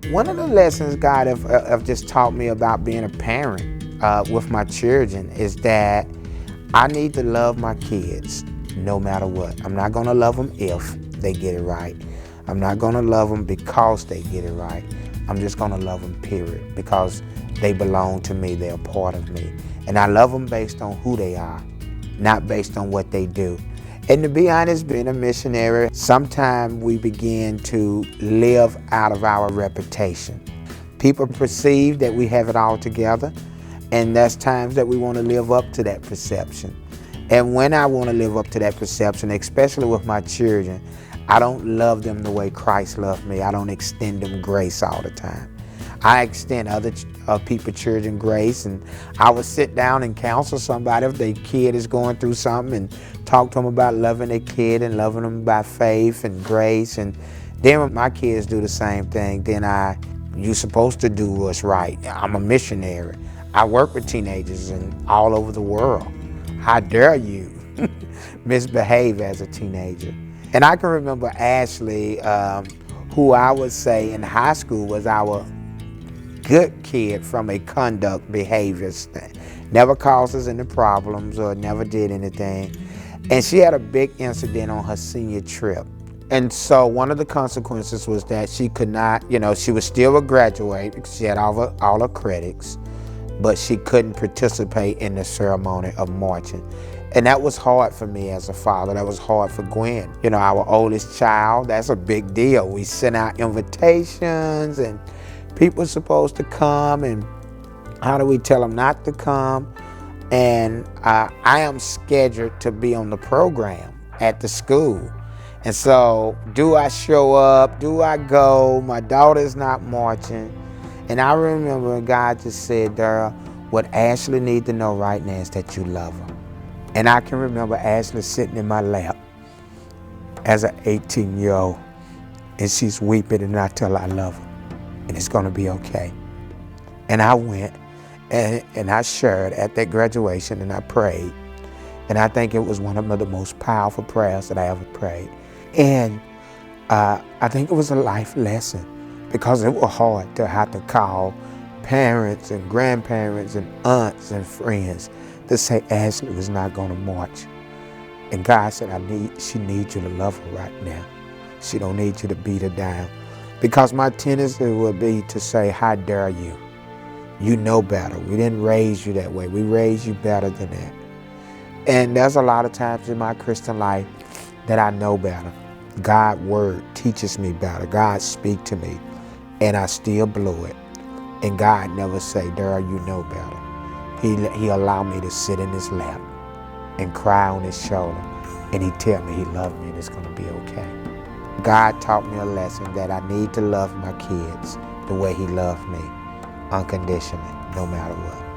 One of the lessons God have just taught me about being a parent with my children is that I need to love my kids no matter what. I'm not going to love them if they get it right. I'm not going to love them because they get it right. I'm just going to love them, period, because they belong to me. They're a part of me. And I love them based on who they are, not based on what they do. And to be honest, being a missionary, sometimes we begin to live out of our reputation. People perceive that we have it all together, and there's times that we want to live up to that perception. And when I want to live up to that perception, especially with my children, I don't love them the way Christ loved me. I don't extend them grace all the time. I extend other people's children grace, and I would sit down and counsel somebody if their kid is going through something and talk to them about loving their kid and loving them by faith and grace. And then when my kids do the same thing, then you're supposed to do what's right. I'm a missionary. I work with teenagers all over the world. How dare you misbehave as a teenager? And I can remember Ashley, who I would say in high school was our good kid from a conduct behavior stand. Never caused us any problems or never did anything. And she had a big incident on her senior trip. And so one of the consequences was that she could not, she was still a graduate because she had all her credits, but she couldn't participate in the ceremony of marching. And that was hard for me as a father. That was hard for Gwen. Our oldest child, that's a big deal. We sent out invitations and people are supposed to come, and how do we tell them not to come? And I am scheduled to be on the program at the school. And so, do I show up? Do I go? My daughter's not marching. And I remember God just said, Darryl, what Ashley needs to know right now is that you love her. And I can remember Ashley sitting in my lap as an 18-year-old, and she's weeping, and I tell her I love her, and it's gonna be okay. And I went, and I shared at that graduation, and I prayed. And I think it was one of the most powerful prayers that I ever prayed. And I think it was a life lesson, because it was hard to have to call parents and grandparents and aunts and friends to say Ashley was not going to march. And God said, she needs you to love her right now. She don't need you to beat her down. Because my tendency would be to say, how dare you? You know better. We didn't raise you that way. We raised you better than that. And there's a lot of times in my Christian life that I know better. God's word teaches me better. God speaks to me, and I still blow it. And God never say, Darryl, you know better. He allowed me to sit in his lap and cry on his shoulder, and he tell me he loved me and it's gonna be okay. God taught me a lesson that I need to love my kids the way he loved me, unconditionally, no matter what.